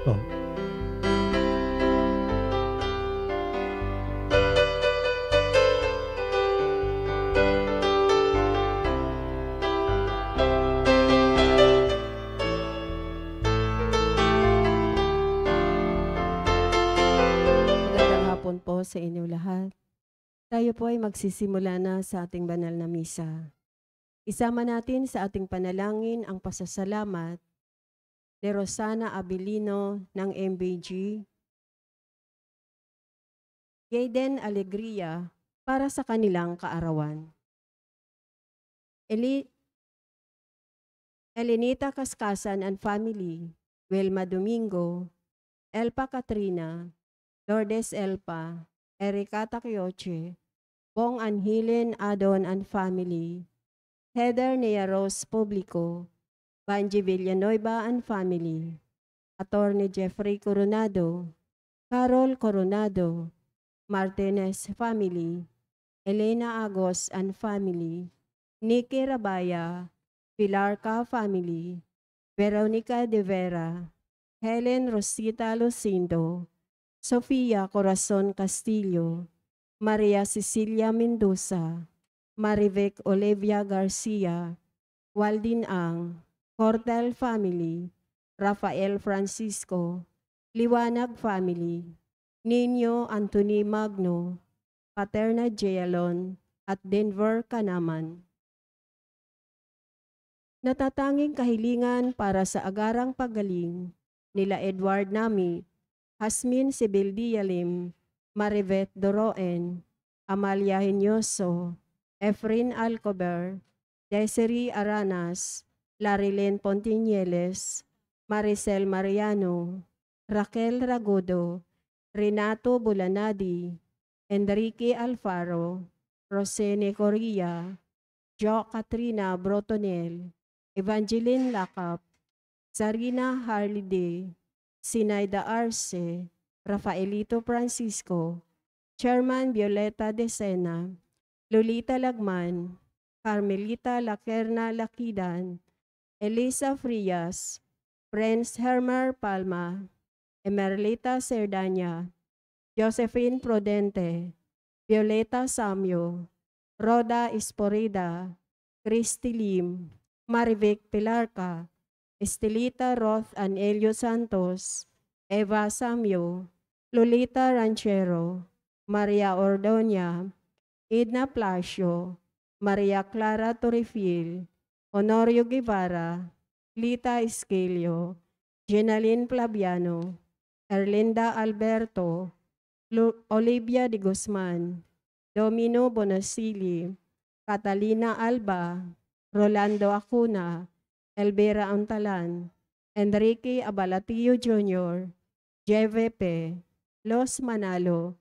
po. Magandang hapon po sa inyo lahat. Tayo po ay magsisimula na sa ating banal na misa. Isama natin sa ating panalangin ang pasasalamat ni Rosana Abilino ng MBG, Gaiden Alegria para sa kanilang kaarawan. Elenita Kaskasan and family, Wilma Domingo, Elpa Katrina, Lourdes Elpa, Erika Takioche, Bong Anhilen Adon and family, Heather Nea Rose Publico, Banji Villanueva and family, Attorney Jeffrey Coronado, Carol Coronado, Martinez family, Elena Agos and family, Nikki Rabaya, Pilarca family, Veronica de Vera, Helen Rosita Lucindo, Sofia Corazon Castillo, Maria Cecilia Mendoza, Marivec Olivia Garcia, Waldin Ang, Cortel family, Rafael Francisco, Liwanag family, Nino Anthony Magno, Paterna Jaelon, at Denver Kanaman. Natatanging kahilingan para sa agarang paggaling nila Edward Nami, Hasmin Sibildialim, Marivet Doroen, Amalia Hinyoso, Efrin Alcober, Desiree Aranas, Larilen Pontinieles, Maricel Mariano, Raquel Ragudo, Renato Bulanadi, Enrique Alfaro, Rosene Correa, Jo Katrina Brotonel, Evangeline Lakap, Sarina Harlide, Sinaida Arce, Rafaelito Francisco, Chairman Violeta Decena, Lolita Lagman, Carmelita Lacerna Lakidan, Elisa Frias, Prince Hermer Palma, Emerlita Cerdanya, Josephine Prudente, Violeta Samyo, Roda Esporida, Christy Lim, Marivic Pilarca, Estelita Roth Anelio Santos, Eva Samyo, Lolita Ranchero, Maria Ordonia, Edna Placio, Maria Clara Torrefil, Honorio Guevara, Lita Esquilio, Jenaline Flaviano, Erlinda Alberto, Olivia de Guzman, Domino Bonasili, Catalina Alba, Rolando Acuna, Elvira Antalan, Enrique Abalatillo Jr., JVP, Los Manalo,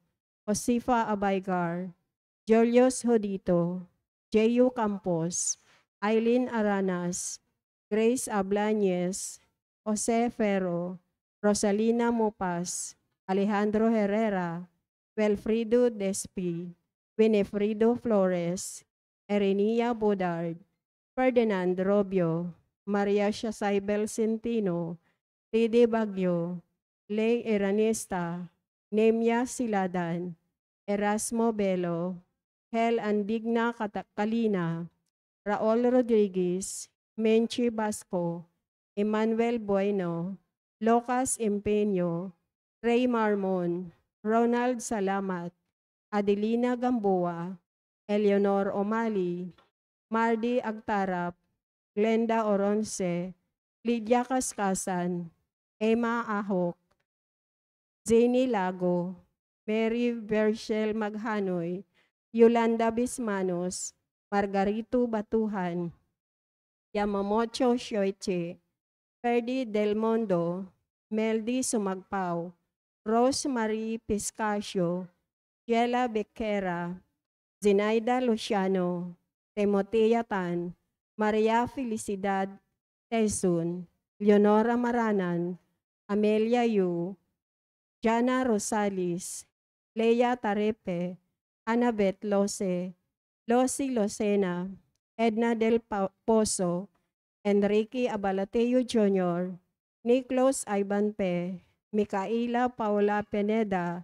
Josifa Abaygar, Julius Hodito, J.U. Campos, Aileen Aranas, Grace Ablañez, Jose Ferro, Rosalina Mopas, Alejandro Herrera, Wilfrido Despi, Winifredo Flores, Erenia Bodard, Ferdinand Robio, Maria Shasaibel Centino, Tede Bagyo, Lay Eranista, Nemia Siladan, Erasmo Belo, Hel Andigna Kalina, Raul Rodriguez, Menchi Basco, Emmanuel Bueno, Lucas Empeño, Ray Marmon, Ronald Salamat, Adelina Gamboa, Eleonor Omali, Mardi Agtarap, Glenda Oronce, Lydia Kaskasan, Emma Ahok, Jenny Lago, Mary Vershel Maghanoy, Yolanda Bismanos, Margarito Batuhan, Yamamocho Shoiche, Ferdy Del Mondo, Meldy Sumagpao, Rosemary Piscasio, Yela Becerra, Zenaida Luciano, Timotea Tan, Maria Felicidad Tesun, Leonora Maranan, Amelia Yu, Jana Rosales, Leia Tarepe, Annabeth Lose, Losi Losena, Edna Del Pozo, Enrique Abalateo Jr., Nicholas Ivan P., Micaela Paula Pineda,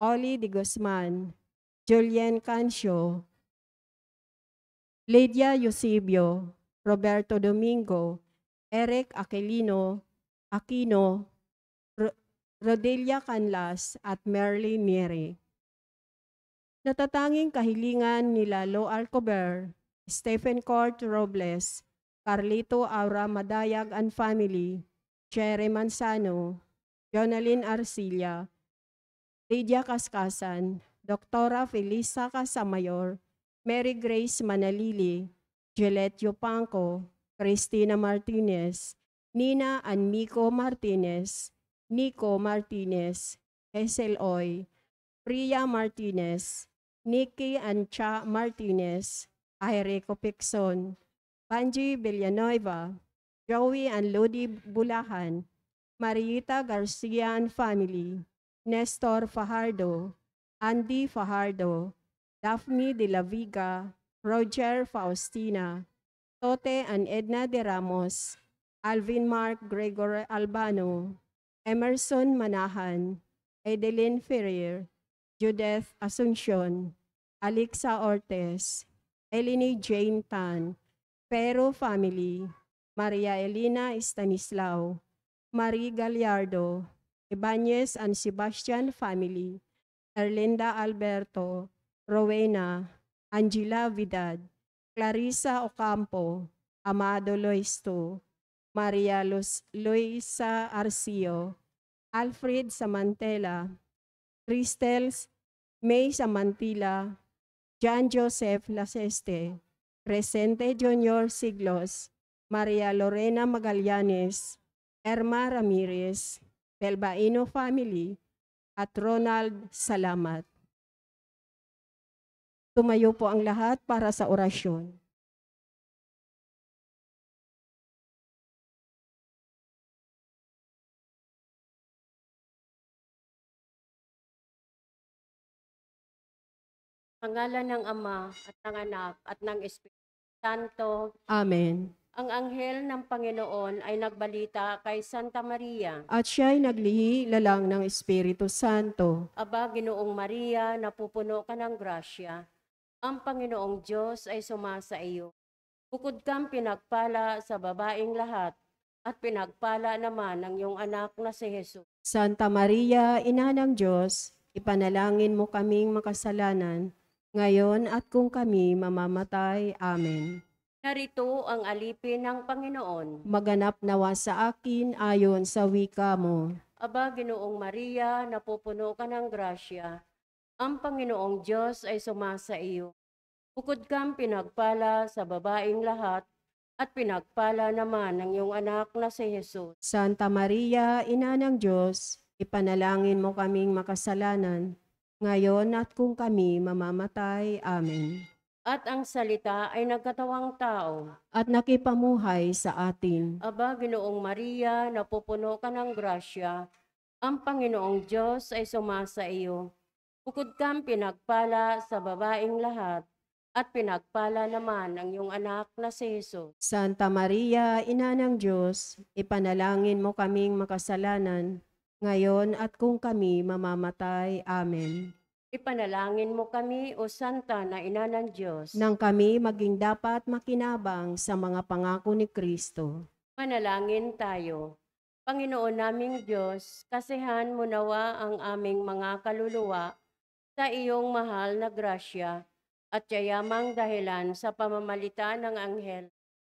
Oli de Guzman, Julien Cancio, Lydia Eusebio, Roberto Domingo, Eric Aquino, Rodelia Canlas at Merly Miri. Natatanging kahilingan nila Lo Alcober, Stephen Court Robles, Carlito Aura Madayag and Family, Cherry Manzano, Jonalyn Arcilla, Lydia Kaskasan, Doktora Felisa Casamayor, Mary Grace Manalili, Gillette Yupanco, Cristina Martinez, Nina and Miko Martinez, Nico Martinez, Hazel Oy, Priya Martinez, Nikki and Cha Martinez, Airico Pixon, Panji Villanueva, Joey and Lodi Bulahan, Mariita Garcia and Family, Nestor Fajardo, Andy Fajardo, Daphne de la Viga, Roger Faustina, Tote and Edna de Ramos, Alvin Mark Gregor Albano, Emerson Manahan, Edeline Ferrer, Judith Asuncion, Alexa Ortez, Eleni Jane Tan, Pero Family, Maria Elena Stanislao, Marie Gallardo, Ibanez and Sebastian Family, Erlinda Alberto, Rowena, Angela Vidad, Clarissa Ocampo, Amado Loisto, Maria Luisa Arcio, Alfred Samantela, Cristel May Samantila, John Joseph Laseste, Resente Junior Siglos, Maria Lorena Magallanes, Erma Ramirez, Belbaino Family, at Ronald Salamat. Tumayo po ang lahat para sa orasyon. Pangalan ng Ama at ng Anak at ng Espiritu Santo. Amen. Ang anghel ng Panginoon ay nagbalita kay Santa Maria. At siya'y naglihi lalang ng Espiritu Santo. Aba, Ginoong Maria, napupuno ka ng grasya. Ang Panginoong Diyos ay sumasa iyo. Bukod kang pinagpala sa babaeng lahat, at pinagpala naman ng iyong anak na si Jesus. Santa Maria, Ina ng Diyos, ipanalangin mo kaming makasalanan, ngayon at kung kami mamamatay. Amen. Narito ang alipin ng Panginoon. Maganap nawa sa akin ayon sa wika mo. Aba, Ginoong Maria, napupuno ka ng grasya. Ang Panginoong Diyos ay sumasa iyo. Bukod kang pinagpala sa babaeng lahat, at pinagpala naman ng iyong anak na si Jesus. Santa Maria, Ina ng Diyos, ipanalangin mo kaming makasalanan, ngayon at kung kami mamamatay. Amen. At ang salita ay nagkatawang tao. At nakipamuhay sa atin. Aba, Ginoong Maria, napupuno ka ng grasya. Ang Panginoong Diyos ay sumasa iyo. Bukod kang pinagpala sa babaeng lahat, at pinagpala naman ang iyong anak na si Jesus. Santa Maria, Ina ng Diyos, ipanalangin mo kaming makasalanan, ngayon at kung kami mamamatay. Amen. Ipanalangin mo kami, O Santa na Ina ng Diyos, Nang kami maging dapat makinabang sa mga pangako ni Kristo. manalangin tayo. Panginoon naming Diyos, kasihan mo nawa ang aming mga kaluluwa sa iyong mahal na grasya, at yayamang dahilan sa pamamalita ng anghel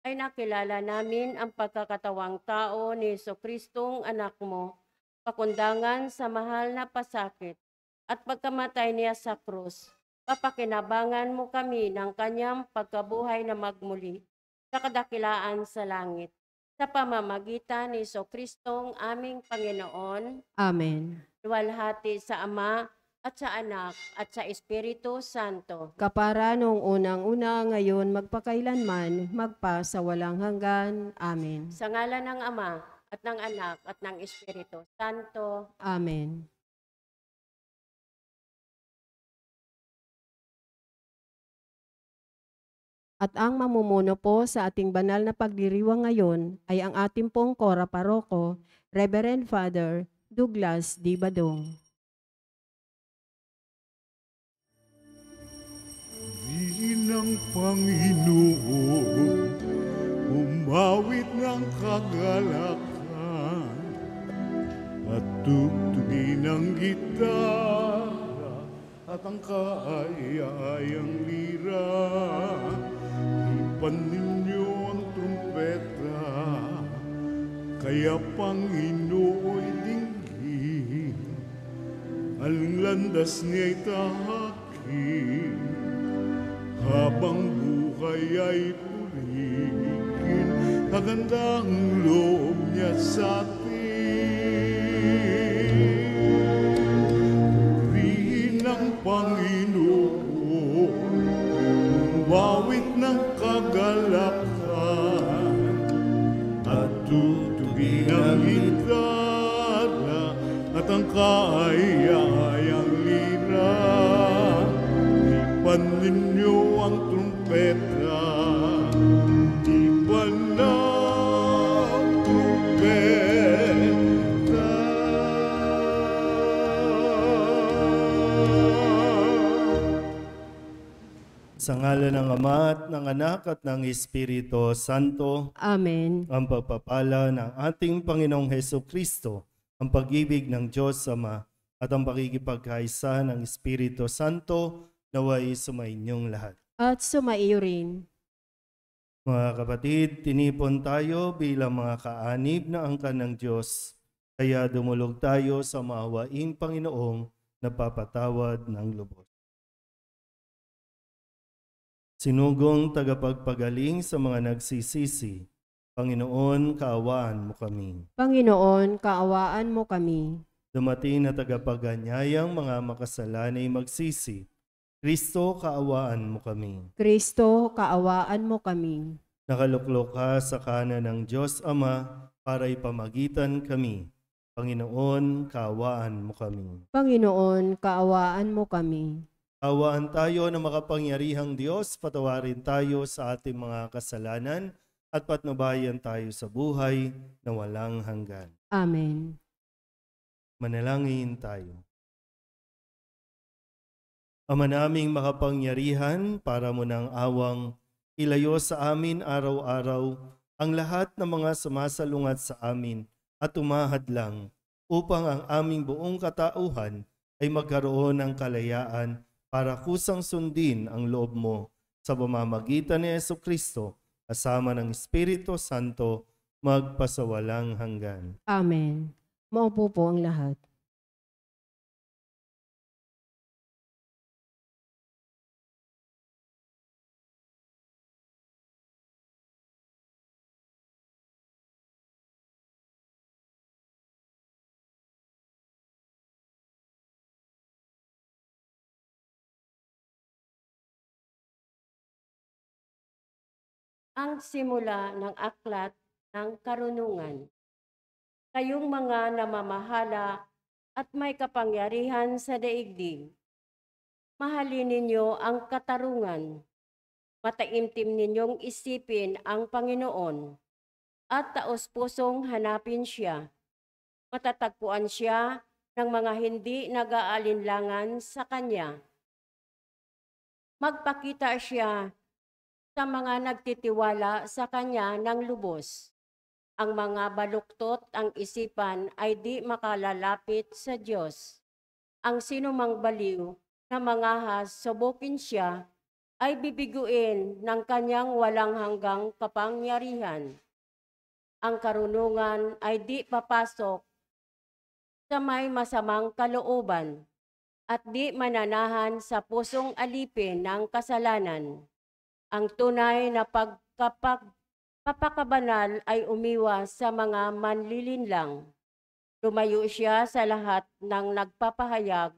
ay nakilala namin ang pagkakatawang tao ni Jesucristong anak mo, pakundangan sa mahal na pasakit at pagkamatay niya sa krus. Papakinabangan mo kami ng kanyang pagkabuhay na magmuli sa kadakilaan sa langit, sa pamamagitan ni Jesucristong aming Panginoon. Amen. Luwalhati sa Ama at sa Anak at sa Espiritu Santo. Kapara noong unang-una, ngayon magpakailanman, magpa sa walang hanggan. Amen. Sa ngalan ng Ama at ng Anak at ng Espiritu Santo. Amen. At ang mamumuno po sa ating banal na pagdiriwang ngayon ay ang ating pong Kora Paroko, Reverend Father Douglas D. Badong. Ng Panginoon, umawit ng kagalakan at tugtugin ng gitara at ang kaaya-ayang lira. Hipan ninyo ang trumpeta, kaya Panginoo'y dinggin, ang landas niya'y tahakin. Habang buhay ay purihin, kagandang loob niya sa atin. Purihin ang Panginoon, umawit ng kagalakan, at tutugin ang gitara at ang kaaya-ayang lira. Ipan ninyo ang trumpeta, ipan ng trumpeta. Sa ngalan ng Ama at ng Anak at ng Espiritu Santo, Amen. ang pagpapala ng ating Panginoong Hesukristo, ang pag-ibig ng Diyos Ama, at ang pakikipagkaisa ng Espiritu Santo, naway sumainyong lahat. At sumaiyo rin. Mga kapatid, tinipon tayo bilang mga kaanib na angkan ng Diyos, kaya dumulog tayo sa maawaing Panginoong napapatawad ng lubos. Sinugong tagapagpagaling sa mga nagsisisi, Panginoon, kaawaan mo kami. Panginoon, kaawaan mo kami. Dumating na tagapaganyayang mga makasalanay magsisi, Kristo, kaawaan mo kami. Kristo, kaawaan mo kami. Nakaluklok ka sa kanan ng Diyos Ama para ipamagitan kami. Panginoon, kaawaan mo kami. Panginoon, kaawaan mo kami. Kaawaan tayo na makapangyarihang Diyos, patawarin tayo sa ating mga kasalanan at patnubayan tayo sa buhay na walang hanggan. Amen. Manalangin tayo. Ama naming makapangyarihan, para mo ng awang ilayo sa amin araw-araw ang lahat ng mga sumasalungat sa amin at umahadlang upang ang aming buong katauhan ay magkaroon ng kalayaan para kusang sundin ang loob mo sa pamamagitan ni Jesucristo kasama ng Espiritu Santo magpasawalang hanggan. Amen. Maupo po ang lahat. Ang simula ng aklat ng karunungan. Kayong mga namamahala at may kapangyarihan sa daigdig, mahalin ninyo ang katarungan. Mataimtim ninyong isipin ang Panginoon at taos-pusong hanapin siya. Matatagpuan siya ng mga hindi nag-aalinlangan sa kanya. Magpakita siya sa mga nagtitiwala sa kanya ng lubos. Ang mga baluktot ang isipan ay di makalalapit sa Diyos. Ang sinumang baliw na mangahas subukin siya ay bibiguin ng kanyang walang hanggang kapangyarihan. Ang karunungan ay di papasok sa may masamang kalooban at di mananahan sa pusong alipin ng kasalanan. Ang tunay na papakabanal ay umiwas sa mga manlilinlang. Lumayo siya sa lahat ng nagpapahayag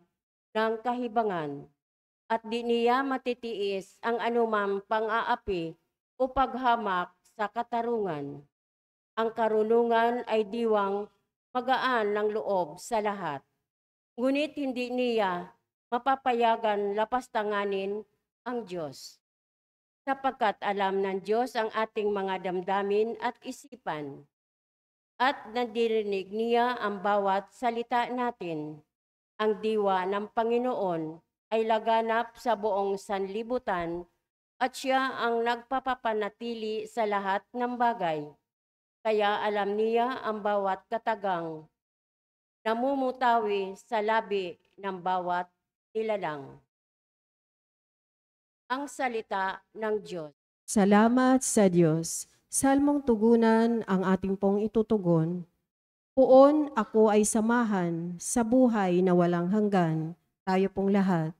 ng kahibangan at di niya matitiis ang anumang pang-aapi o paghamak sa katarungan. Ang karunungan ay diwang magaan ng loob sa lahat. Ngunit hindi niya mapapayagan lapastanganin ang Diyos. Sapagkat alam ng Diyos ang ating mga damdamin at isipan. at nadirinig niya ang bawat salita natin. Ang diwa ng Panginoon ay laganap sa buong sanlibutan at siya ang nagpapapanatili sa lahat ng bagay. Kaya alam niya ang bawat katagang, namumutawi sa labi ng bawat nilalang. Ang salita ng Diyos. Salamat sa Diyos. Salmong tugunan ang ating pong itutugon. Poon ako ay samahan sa buhay na walang hanggan. Tayo pong lahat.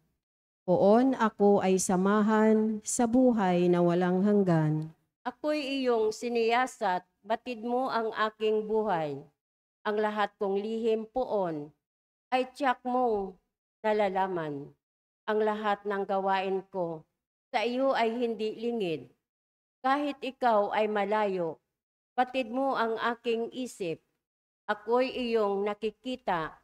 Poon ako ay samahan sa buhay na walang hanggan. Ako'y iyong siniyasat, batid mo ang aking buhay. Ang lahat kong lihim poon ay tiyak mong nalalaman. Ang lahat ng gawain ko sa iyo ay hindi lingid. Kahit ikaw ay malayo, batid mo ang aking isip. Ako'y iyong nakikita,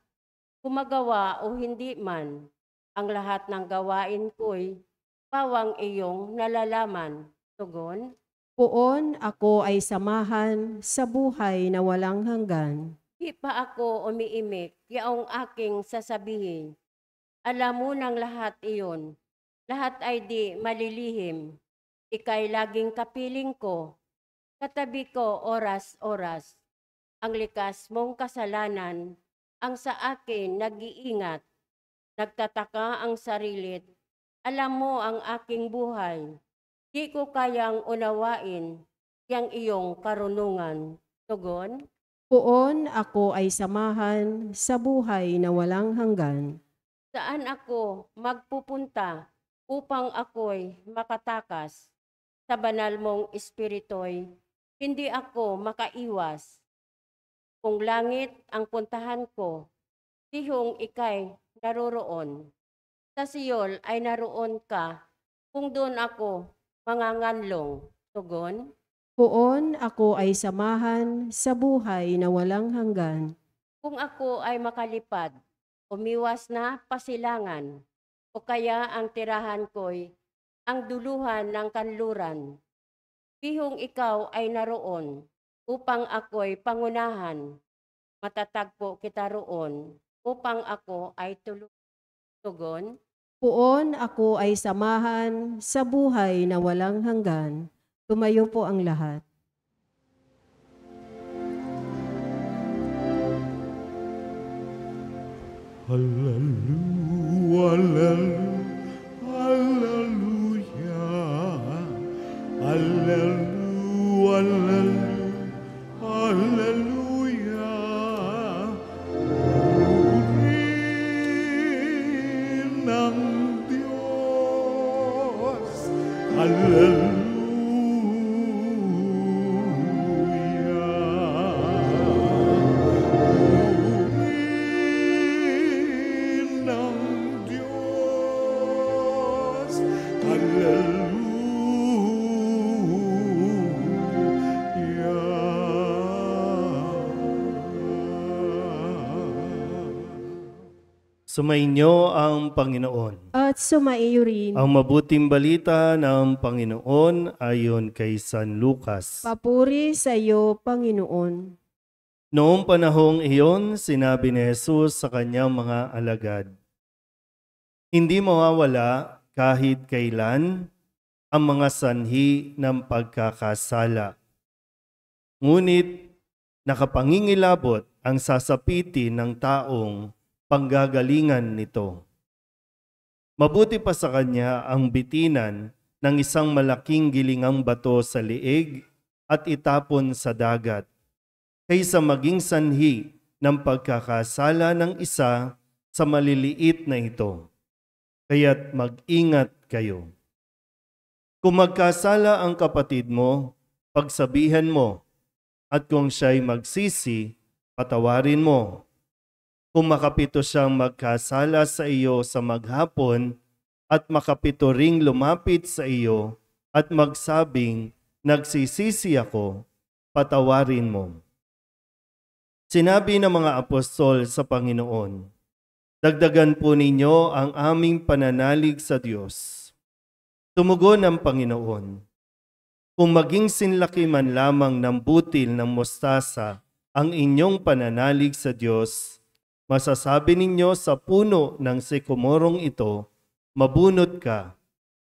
gumagawa o hindi man. Ang lahat ng gawain ko'y pawang iyong nalalaman. Tugon. Poon ako ay samahan sa buhay na walang hanggan. Di pa ako umiimik, yaong aking sasabihin. Alam mo ng lahat iyon. Lahat ay di malilihim. Ika'y laging kapiling ko. Katabi ko oras-oras. Ang likas mong kasalanan, ang sa akin nag-iingat. Nagtataka ang sarilit. Alam mo ang aking buhay. Di ko kayang unawain yang iyong karunungan. Tugon. Poon ako ay samahan sa buhay na walang hanggan. Saan ako magpupunta upang ako'y makatakas? Sa banal mong espirito'y hindi ako makaiwas. Kung langit ang puntahan ko, tihong ika'y naroroon. Sa Siyol ay naroon ka, kung doon ako manganganlong. Tugon. Poon ako ay samahan sa buhay na walang hanggan. Kung ako ay makalipad, umiwas na pasilangan, o kaya ang tirahan ko'y ang duluhan ng kanluran. Bihong ikaw ay naroon, upang ako'y pangunahan. Matatagpo kita roon, upang ako ay tugon. Poon ako ay samahan sa buhay na walang hanggan. Tumayo po ang lahat. Hallelujah, hallelujah, hallelujah. Purihin ng Diyos, hallelujah. Purihin ng Diyos, hallelujah. Sumainyo ang Panginoon. At sumaiyo rin. Ang mabuting balita ng Panginoon ayon kay San Lucas. Papuri sa iyo, Panginoon. Noong panahong iyon, sinabi ni Jesus sa kanyang mga alagad, "Hindi mawawala kahit kailan ang mga sanhi ng pagkakasala. Ngunit nakapangingilabot ang sasapitin ng taong panggagalingan nito. Mabuti pa sa kanya ang bitinan ng isang malaking gilingang bato sa liig at itapon sa dagat, kaysa maging sanhi ng pagkakasala ng isa sa maliliit na ito. Kaya't mag-ingat kayo. Kung magkasala ang kapatid mo, pagsabihan mo, at kung siya'y magsisi, patawarin mo. Kung makapito siyang magkasala sa iyo sa maghapon, at makapito ring lumapit sa iyo at magsabing, nagsisisi ako, patawarin mo." Sinabi ng mga apostol sa Panginoon, "Dagdagan po ninyo ang aming pananalig sa Diyos." Tumugon ang Panginoon, "Kung maging sinlaki man lamang ng butil ng mostasa ang inyong pananalig sa Diyos, masasabi ninyo sa puno ng sikomorong ito, mabunot ka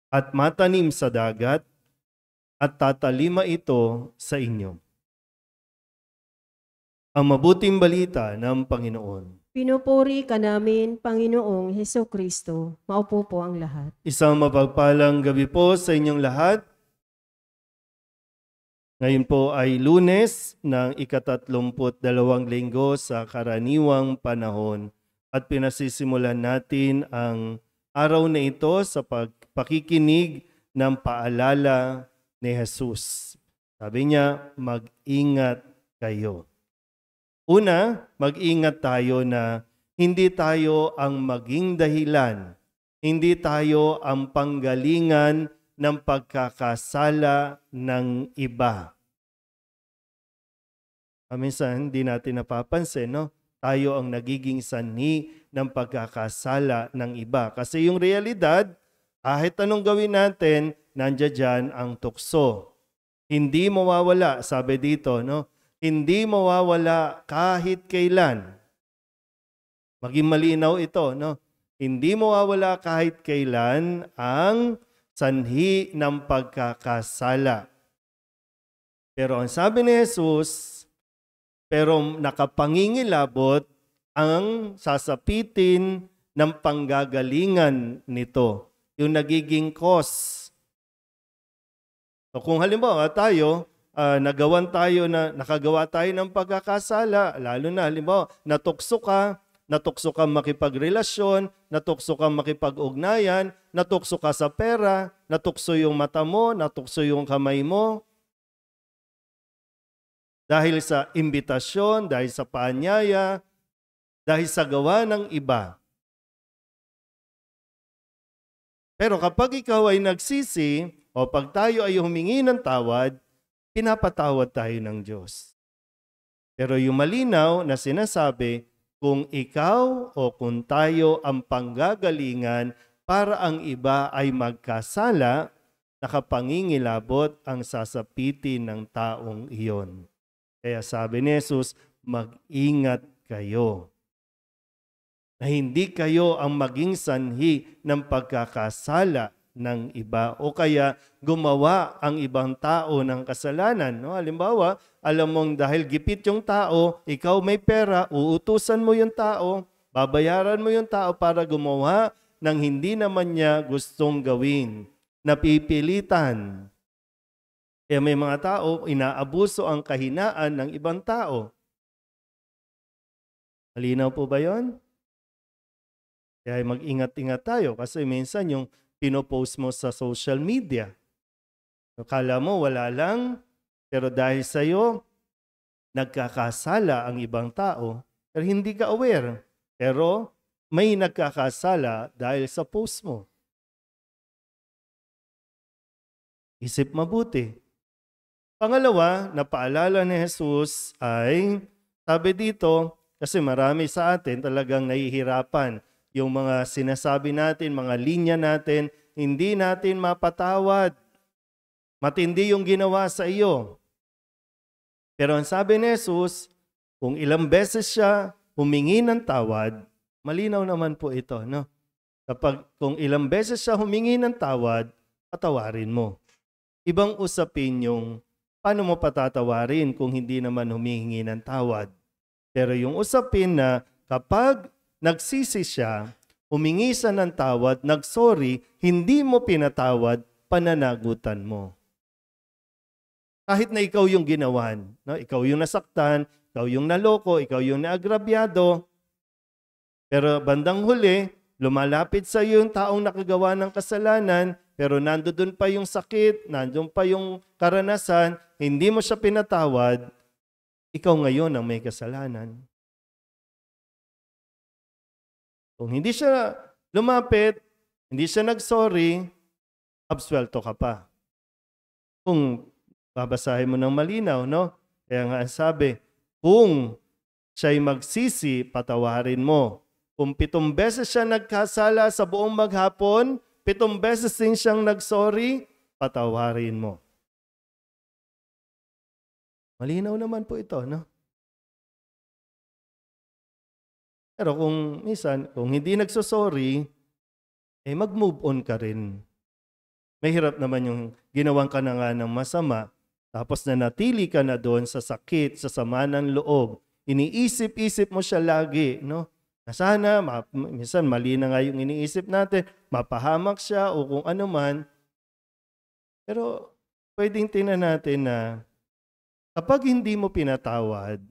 at matanim sa dagat at tatalima ito sa inyo. Ang mabuting balita ng Panginoon. Pinupuri ka namin, Panginoong Heso Kristo. Maupo po ang lahat. Isang mapagpalang gabi po sa inyong lahat. Ngayon po ay Lunes ng ika-32 linggo sa karaniwang panahon at pinasisimulan natin ang araw na ito sa pagpakikinig ng paalala ni Jesus. Sabi niya, mag-ingat kayo. Una, mag-ingat tayo na hindi tayo ang maging dahilan, hindi tayo ang panggalingan ng pagkakasala ng iba. Minsan, hindi natin napapansin, no? Tayo ang nagiging sanhi ng pagkakasala ng iba. Kasi yung realidad, kahit anong gawin natin, nandiyan dyan ang tukso. Hindi mawawala, sabi dito, no? Hindi mawawala kahit kailan. Maging malinaw ito, no? Hindi mawawala kahit kailan ang sanhi ng pagkakasala. Pero ang sabi ni Jesus, pero nakapangingilabot ang sasapitin ng panggagalingan nito, yung nagiging cause. So kung halimbawa tayo, nakagawa tayo ng pagkakasala, lalo na halimbawa, natukso ka makipagrelasyon, natukso ka makipag-ugnayan, natukso ka sa pera, natukso yung mata mo, natukso yung kamay mo. Dahil sa imbitasyon, dahil sa paanyaya, dahil sa gawa ng iba. Pero kapag ikaw ay nagsisi, o pag tayo ay humingi ng tawad, pinapatawad tayo ng Diyos. Pero yung malinaw na sinasabi, kung ikaw o kung tayo ang panggagalingan para ang iba ay magkasala, nakapangingilabot ang sasapitin ng taong iyon. Kaya sabi ni Jesus, mag-ingat kayo. Na hindi kayo ang maging sanhi ng pagkakasala ng iba o kaya gumawa ang ibang tao ng kasalanan. No? Halimbawa, alam mong dahil gipit yung tao, ikaw may pera, uutusan mo yung tao, babayaran mo yung tao para gumawa ng hindi naman niya gustong gawin. Napipilitan. Kaya may mga tao, inaabuso ang kahinaan ng ibang tao. Malinaw po ba yon? Kaya mag-ingat-ingat tayo kasi minsan yung pinopost mo sa social media. Akala mo wala lang, pero dahil sa'yo, nagkakasala ang ibang tao, pero hindi ka aware. Pero may nagkakasala dahil sa post mo. Isip mabuti. Pangalawa, na paalala ni Jesus ay, sabi dito, kasi marami sa atin talagang nahihirapan. Yung mga sinasabi natin, mga linya natin, hindi natin mapatawad. Matindi yung ginawa sa iyo. Pero ang sabi ni Jesus, kung ilang beses siya humingi ng tawad, malinaw naman po ito, no? Kung ilang beses siya humingi ng tawad, patawarin mo. Ibang usapin yung paano mo patatawarin kung hindi naman humihingi ng tawad. Pero yung usapin na kapag nagsisi siya, humingi siya ng tawad, nagsorry, hindi mo pinatawad, pananagutan mo. Kahit na ikaw yung ginawan, no? Ikaw yung nasaktan, ikaw yung naloko, ikaw yung naagrabyado, pero bandang huli, lumalapit sa iyo yung taong nakagawa ng kasalanan, pero nandoon pa yung sakit, nandoon pa yung karanasan, hindi mo siya pinatawad, ikaw ngayon ang may kasalanan. Kung hindi siya lumapit, hindi siya nagsorry, absuelto ka pa. Kung babasahin mo ng malinaw, no? Kaya nga sabi, kung siya'y magsisi, patawarin mo. Kung 7 beses siya nagkasala sa buong maghapon, 7 beses din siyang nagsorry, patawarin mo. Malinaw naman po ito, no? Pero kung minsan, kung hindi nagsosorry, mag-move on ka rin. Mahirap naman yung ginawan ka na nga ng masama, tapos nanatili ka na doon sa sakit, sa sama ng loob. Iniisip-isip mo siya lagi, no? Na sana, minsan mali na nga yung iniisip natin, mapahamak siya o kung ano man. Pero pwedeng tingnan natin na kapag hindi mo pinatawad,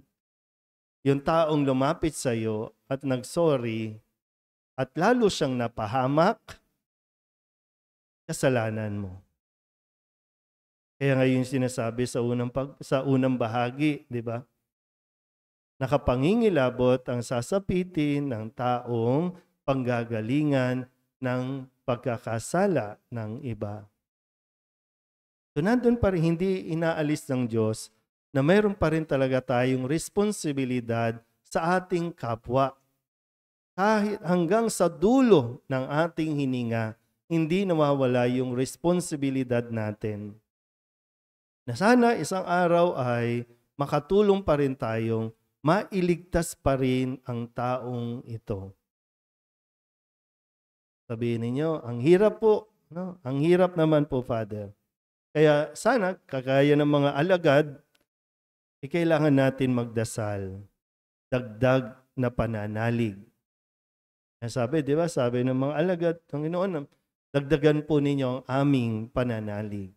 yung taong lumapit sa iyo at nagsorry at lalo siyang napahamak, kasalanan mo. Kaya ngayon sinasabi sa unang bahagi, di ba? Nakapangingilabot ang sasapitin ng taong panggagalingan ng pagkakasala ng iba. So nandun pa rin, hindi inaalis ng Diyos na mayroon pa rin talaga tayong responsibilidad sa ating kapwa. Kahit hanggang sa dulo ng ating hininga, hindi nawawala yung responsibilidad natin. Na sana isang araw ay makatulong pa rin tayong mailigtas pa rin ang taong ito. Sabihin ninyo, ang hirap po. No? Ang hirap naman po, Father. Kaya sana, kagaya ng mga alagad, kailangan natin magdasal. Dagdag na pananalig. Sabi, di ba? Sabi ng mga alagad, Panginoon, dagdagan po ninyo ang aming pananalig.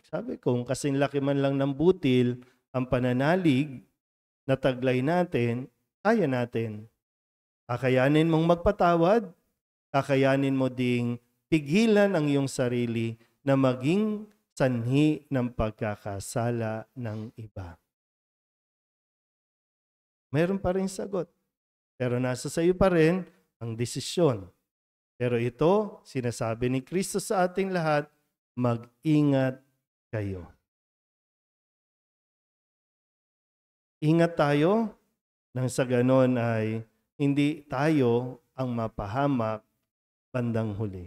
Sabi, kung kasing laki man lang ng butil, ang pananalig na taglay natin, kaya natin. Kakayanin mong magpatawad, kakayanin mo ding pigilan ang iyong sarili na maging sanhi ng pagkakasala ng iba. Mayroon pa rin sagot. Pero nasa sa iyo pa rin ang desisyon. Pero ito, sinasabi ni Kristo sa ating lahat, mag-ingat kayo. Ingat tayo nang sa ganon ay hindi tayo ang mapahamak bandang huli.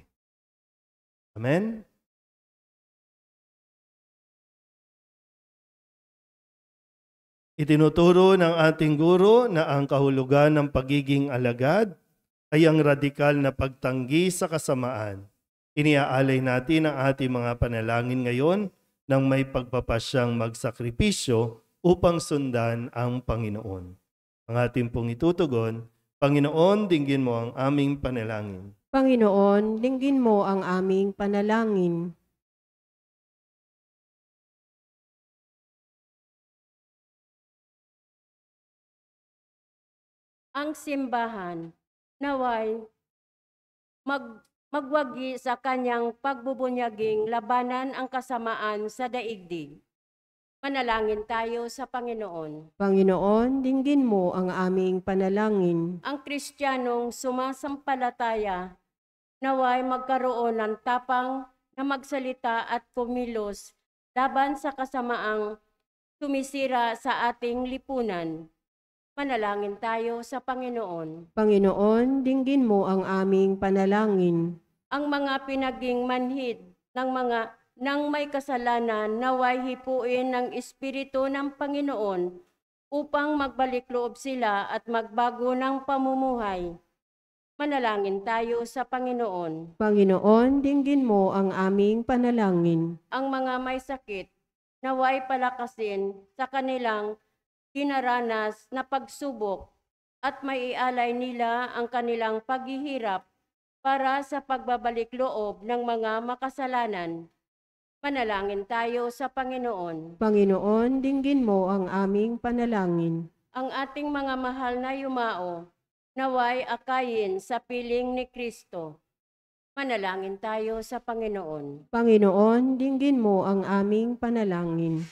Amen? Itinuturo ng ating guro na ang kahulugan ng pagiging alagad ay ang radikal na pagtanggi sa kasamaan. Iniaalay natin ang ating mga panalangin ngayon nang may pagpapasyang magsakripisyo upang sundan ang Panginoon. Ang ating pong itutugon, Panginoon, dinggin mo ang aming panalangin. Panginoon, dinggin mo ang aming panalangin. Ang simbahan naway magwagi sa kanyang pagbubunyaging labanan ang kasamaan sa daigdig. Manalangin tayo sa Panginoon. Panginoon, dinggin mo ang aming panalangin. Ang Kristiyanong sumasampalataya naway magkaroon ng tapang na magsalita at kumilos laban sa kasamaang sumisira sa ating lipunan. Manalangin tayo sa Panginoon. Panginoon, dinggin mo ang aming panalangin. Ang mga pinaging manhid ng may kasalanan naway hipuin ng Espiritu ng Panginoon upang magbalik loob sila at magbago ng pamumuhay. Manalangin tayo sa Panginoon. Panginoon, dinggin mo ang aming panalangin. Ang mga may sakit naway palakasin sa kanilang dinaranas na pagsubok at maialay nila ang kanilang paghihirap para sa pagbabalik loob ng mga makasalanan. Manalangin tayo sa Panginoon. Panginoon, dinggin mo ang aming panalangin. Ang ating mga mahal na yumao, naway akayin sa piling ni Kristo. Manalangin tayo sa Panginoon. Panginoon, dinggin mo ang aming panalangin.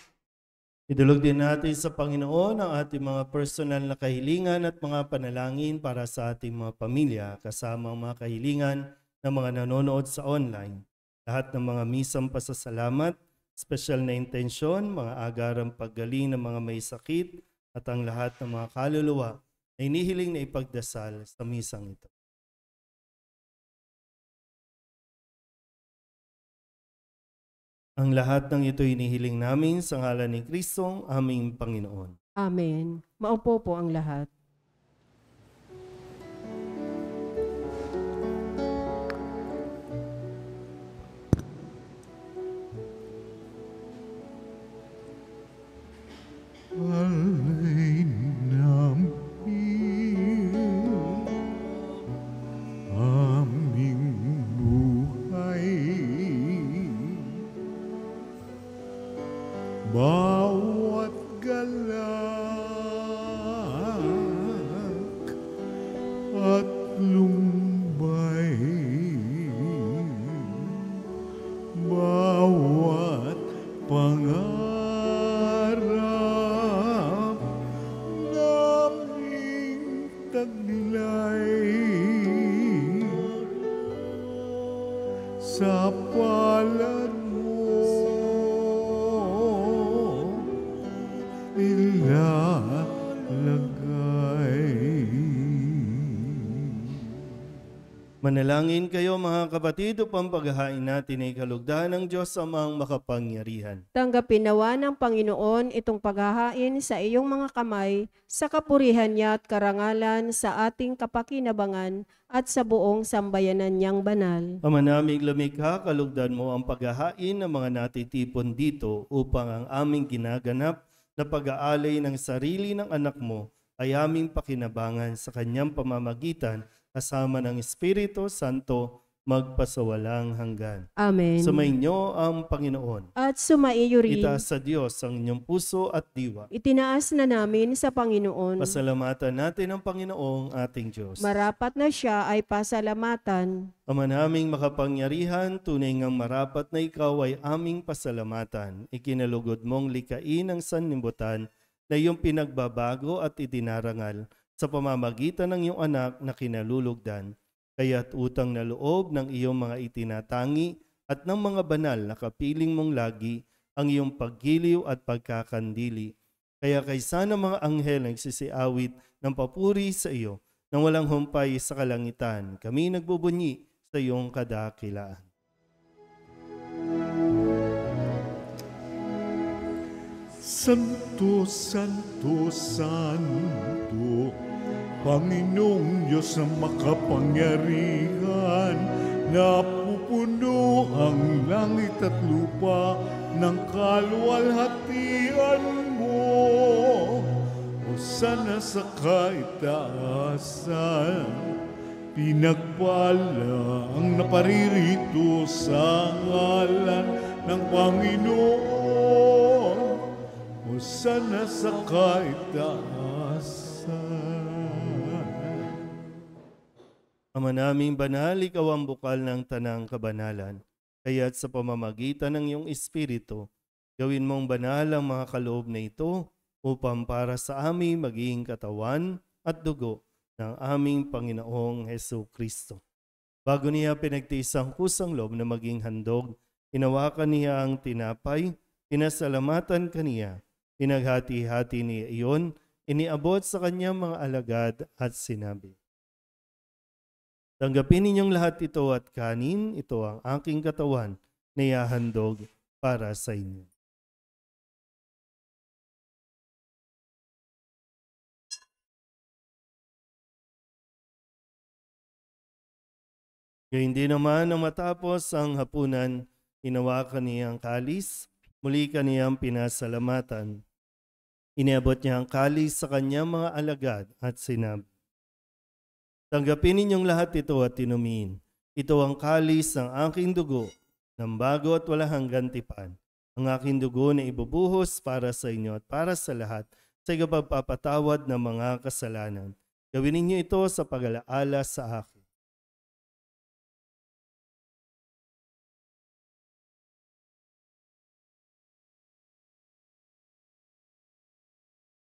Idulog din natin sa Panginoon ang ating mga personal na kahilingan at mga panalangin para sa ating mga pamilya, kasama ang mga kahilingan ng mga nanonood sa online. Lahat ng mga misang pasasalamat, special na intensyon, mga agarang paggaling ng mga may sakit, at ang lahat ng mga kaluluwa ay inihiling na ipagdasal sa misang ito. Ang lahat ng ito inihiling namin sa ngalan ni Kristong aming Panginoon. Amen. Maupo po ang lahat. at lumbay, bawat pangarap naming taglay sa palad mo ilalagay. Manalangin kayo mga kapatid upang paghahain natin ay kalugdan ng Diyos Amang makapangyarihan. Tanggapin nawa ng Panginoon itong paghahain sa iyong mga kamay sa kapurihan niya at karangalan sa ating kapakinabangan at sa buong sambayanan niyang banal. Ama naming lumikha, kalugdan mo ang paghahain ng mga natitipon dito upang ang aming ginaganap na pag-aalay ng sarili ng anak mo ay aming pakinabangan sa kanyang pamamagitan kasama ng Espiritu Santo magpasawalang hanggan. Amen. Sumainyo ang Panginoon. At sumaiyo rin. Itaas sa Diyos ang inyong puso at diwa. Itinaas na namin sa Panginoon. Pasalamatan natin ang Panginoong ating Diyos. Marapat na siya ay pasalamatan. Ama naming makapangyarihan, tunay ngang marapat na ikaw ay aming pasalamatan. Ikinalugod mong likain ang sanlibutan na iyong pinagbabago at idinarangal sa pamamagitan ng iyong anak na kinalulugdan. Kaya't utang na loob ng iyong mga itinatangi at ng mga banal na kapiling mong lagi ang iyong paggiliw at pagkakandili. Kaya kaysa ng mga anghel nagsisiawit ng papuri sa iyo nang walang humpay sa kalangitan, kami nagbubunyi sa iyong kadakilaan. Santo, Santo, Santo, Panginoong Diyos na makapangyarihan, napupuno ang langit at lupa ng kaluwalhatian mo. Hosana sa kaitaasan, pinagpala ang naparirito sa ngalan ng Panginoon. Hosana sa kaitaasan. Ama naming banal, ikaw ang bukal ng tanang kabanalan. Kaya't sa pamamagitan ng iyong Espiritu, gawin mong banal ang mga kaloob na ito upang para sa amin maging katawan at dugo ng aming Panginoong Hesu Kristo. Bago niya pinagtiis ang kusang loob na maging handog, hinawakan niya ang tinapay, pinasalamatan kaniya, pinaghati-hati niya iyon, iniabot sa kanyang mga alagad at sinabi, tanggapin ninyong lahat ito at kanin, ito ang aking katawan na ihahandog para sa inyo. Gayun din naman nang matapos ang hapunan, hinawakan niya ang kalis, muli kaniyang pinasalamatan. Iniabot niya ang kalis sa kanyang mga alagad at sinabi, tanggapin ninyong lahat ito at inumin. Ito ang kalis ng aking dugo, ng bago at walang hanggan tipan. Ang aking dugo na ibubuhos para sa inyo at para sa lahat sa ikapagpapatawad ng mga kasalanan. Gawin ninyo ito sa pag-alaala sa akin.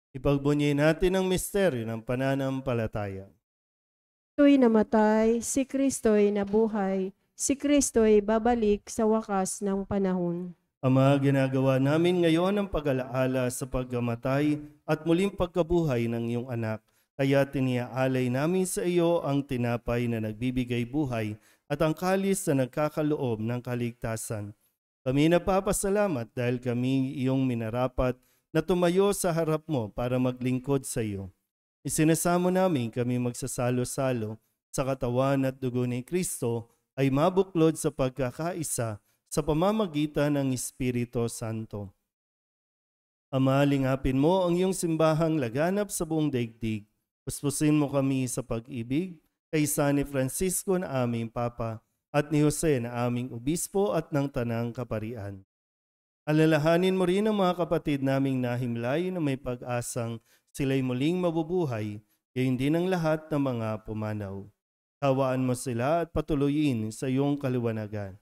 Ipagbunyi natin ang misteryo ng pananampalataya. Kristo'y namatay, si Kristo'y nabuhay, si Kristo'y babalik sa wakas ng panahon. Ama, ginagawa namin ngayon ang pag-alaala sa pagkamatay at muling pagkabuhay ng iyong anak. Kaya tiniaalay namin sa iyo ang tinapay na nagbibigay buhay at ang kalis na nagkakaloob ng kaligtasan. Kami napapasalamat dahil kami iyong minarapat na tumayo sa harap mo para maglingkod sa iyo. Isinasamo namin kami magsasalo-salo sa katawan at dugo ni Kristo ay mabuklod sa pagkakaisa sa pamamagitan ng Espiritu Santo. Ama, lingapin mo ang iyong simbahang laganap sa buong daigdig. Puspusin mo kami sa pag-ibig kay San Francisco na aming Papa at ni Jose na aming Obispo at ng Tanang Kaparian. Alalahanin mo rin ang mga kapatid naming nahimlay na may pag-asang sila'y muling mabubuhay, gayon din ang lahat ng mga pumanaw. Hawaan mo sila at patuloyin sa iyong kaliwanagan.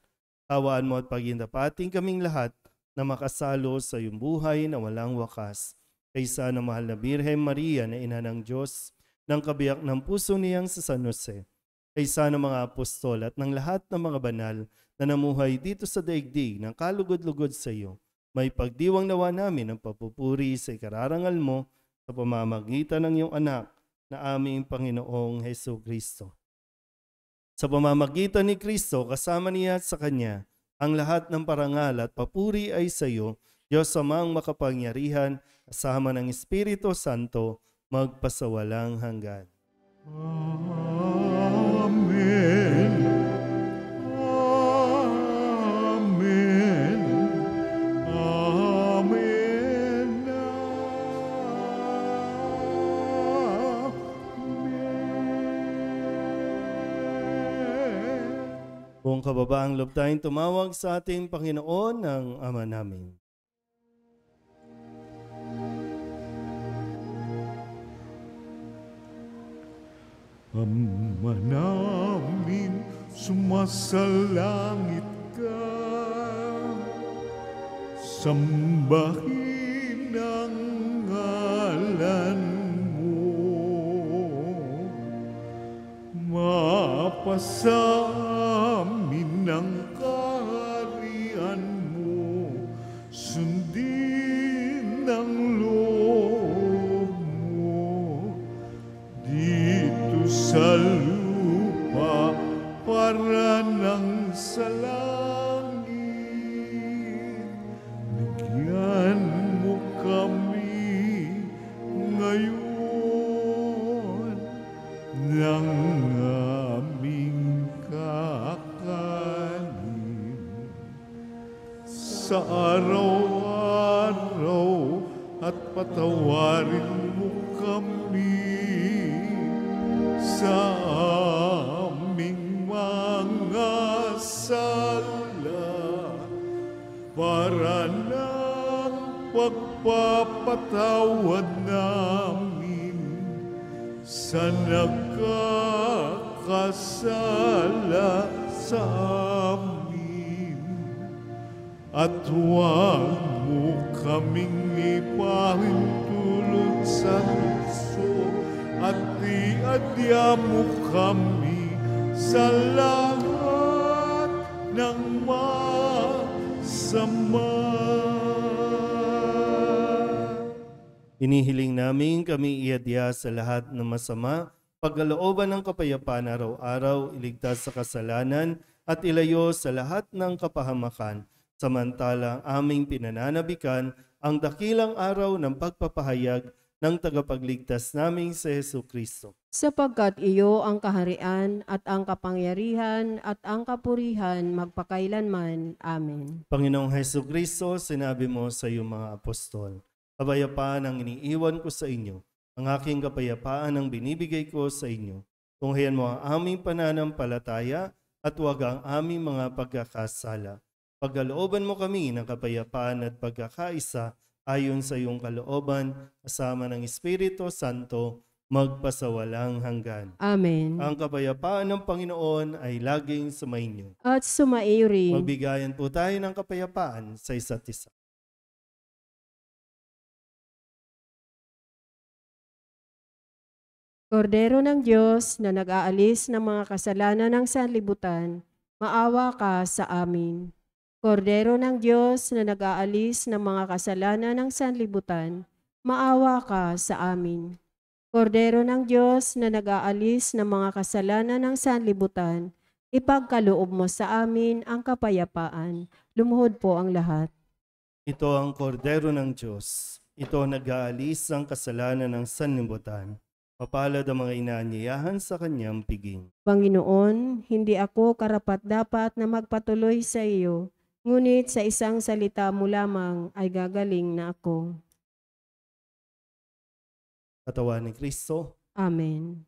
Hawaan mo at pagindapating kaming lahat na makasalo sa iyong buhay na walang wakas. Kaysa ng mahal na Birhen Maria na ina ng Diyos, ng kabiyak ng puso niyang sa San Jose, kaysa ng mga apostol at ng lahat ng mga banal na namuhay dito sa daigdig ng kalugod-lugod sa iyo, may pagdiwang nawa namin ang papupuri sa ikararangal mo sa pamamagitan ng iyong anak na aming Panginoong Hesus Kristo. Sa pamamagitan ni Kristo, kasama niya at sa Kanya, ang lahat ng parangal at papuri ay sa iyo, Diyos Amang makapangyarihan, kasama ng Espiritu Santo, magpasawalang hanggan. Amen. Amen. Amen. Amen. Kung kababaang loob tayong tumawag sa ating Panginoon ng Ama namin. Ama namin, sumasalangit ka, sambahin ang ngalan mo, mapasa amin ang kaharian mo, sundin ang loob mo, dito sa lupa para nang sa langit. Bigyan mo kami ngayon ng aming kakanin. Sa araw-araw at patawarin mo kami sa aming mga sala para ng pagpapatawad namin sa nagkakasala sa amin. At huwag mo kaming ipahintulot sa tukso at iadya mo kami sa lahat ng masama. Inihiling namin kami iadya sa lahat ng masama, pagkalooban ng kapayapaan araw-araw, iligtas sa kasalanan at ilayo sa lahat ng kapahamakan, samantalang aming pinananabikan ang dakilang araw ng pagpapahayag ng tagapagligtas naming si Hesus Kristo. Sapagkat iyo ang kaharian at ang kapangyarihan at ang kapurihan magpakailanman. Amen. Panginoong Hesus Kristo, sinabi mo sa iyong mga apostol, kapayapaan ang iniiwan ko sa inyo, ang aking kapayapaan ang binibigay ko sa inyo. Tunghayan mo ang aming pananampalataya at huwag ang aming mga pagkakasala. Pagkalooban mo kami ng kapayapaan at pagkakaisa ayon sa iyong kalooban, kasama ng Espiritu Santo, magpasawalang hanggan. Amen. Ang kapayapaan ng Panginoon ay laging sumainyo. At sumaiyo rin. Magbigayan po tayo ng kapayapaan sa isa't isa. Kordero ng Diyos na nag-aalis ng mga kasalanan ng sanlibutan, maawa ka sa amin. Kordero ng Diyos na nag-aalis ng mga kasalanan ng sanlibutan, maawa ka sa amin. Kordero ng Diyos na nag-aalis ng mga kasalanan ng sanlibutan, ipagkaloob mo sa amin ang kapayapaan. Lumuhod po ang lahat. Ito ang kordero ng Diyos. Ito nag-aalis ang kasalanan ng sanlibutan. Mapalad ang mga inaanyayahan sa kanyang piging. Panginoon, hindi ako karapat-dapat na magpatuloy sa iyo, ngunit sa isang salita mo lamang ay gagaling na ako. Katawan ni Kristo. Amen.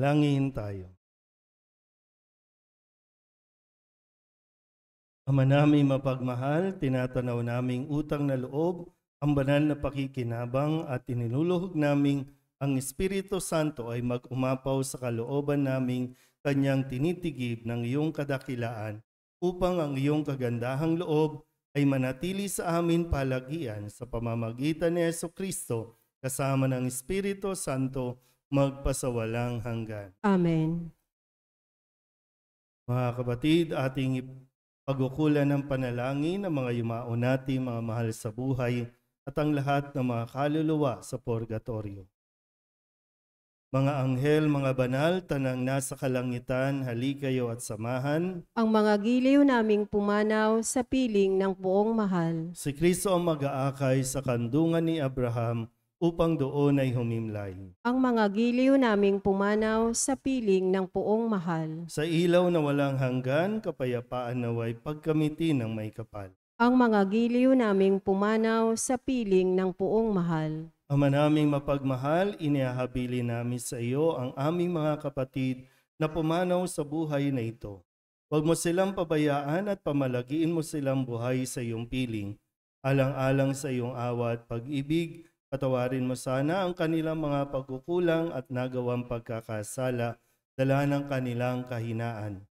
Manalangin tayo. Ama naming mapagmahal, tinatanaw naming utang na loob, ang banal na pakikinabang at iniluluhog naming ang Espiritu Santo ay mag-umapaw sa kalooban naming kanyang tinitigib ng iyong kadakilaan upang ang iyong kagandahang loob ay manatili sa amin palagian sa pamamagitan ni Jesucristo kasama ng Espiritu Santo magpasawalang hanggan. Amen. Mga kapatid, ating pag-ukulan ng panalangin ng mga yumao nating mga mahal sa buhay at ang lahat ng mga kaluluwa sa purgatorio. Mga anghel, mga banal, tanang nasa kalangitan, halikayo at samahan. Ang mga giliw naming pumanaw sa piling ng Poong Mahal. Si Kristo ang mag-aakay sa kandungan ni Abraham upang doon ay humimlay. Ang mga giliw naming pumanaw sa piling ng Poong Mahal. Sa ilaw na walang hanggan, kapayapaan naway pagkamitin ng may kapal. Ang mga giliw naming pumanaw sa piling ng Poong Mahal. Ama naming mapagmahal, inihahabili namin sa iyo ang aming mga kapatid na pumanaw sa buhay na ito. Huwag mo silang pabayaan at pamalagiin mo silang buhay sa iyong piling. Alang-alang sa iyong awa at pag-ibig, patawarin mo sana ang kanilang mga pagkukulang at nagawang pagkakasala, dala ng kanilang kahinaan.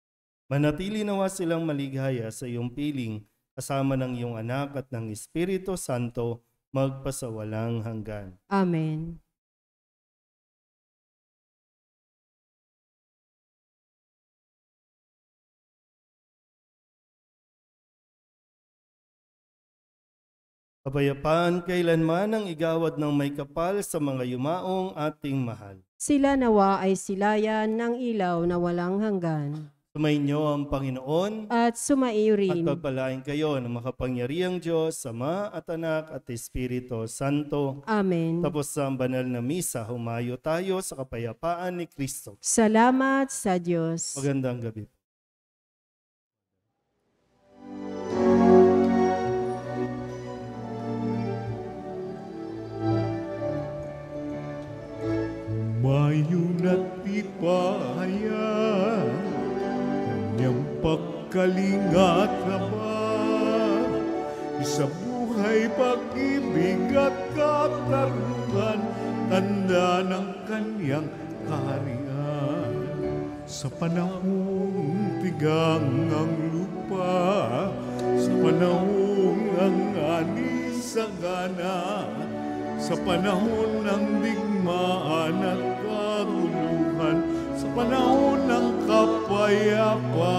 Manatili nawa silang maligaya sa iyong piling, kasama ng iyong anak at ng Espiritu Santo, magpasawalang hanggan. Amen. Kapayapaan kailanman ang igawad ng may kapal sa mga yumaong ating mahal. Sila nawa ay silayan ng ilaw na walang hanggan. Sumainyo ang Panginoon At sumaiyo at rin. pagpalain kayo ng makapangyarihang Diyos, Ama at Anak at Espiritu Santo. Amen. Tapos sa banal na misa, humayo tayo sa kapayapaan ni Kristo. Salamat sa Diyos. Magandang gabi. Mayon at tipayan, kanyang pagkalingat habang sa buhay, pag-ibig at katarungan, tanda ng kanyang kaharian. Sa panahong tigang ang lupa, sa panahong ang ani sa gana, sa panahon ng digmaan at kaguluhan, sa panahon ng kapayapaan,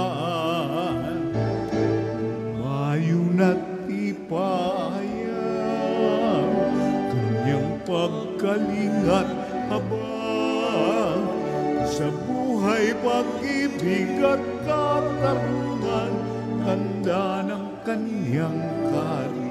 mayon at tipayan, kanyang pagkalingat habang sa buhay, pag-ibig at katarungan, tanda ng kanyang kaharian.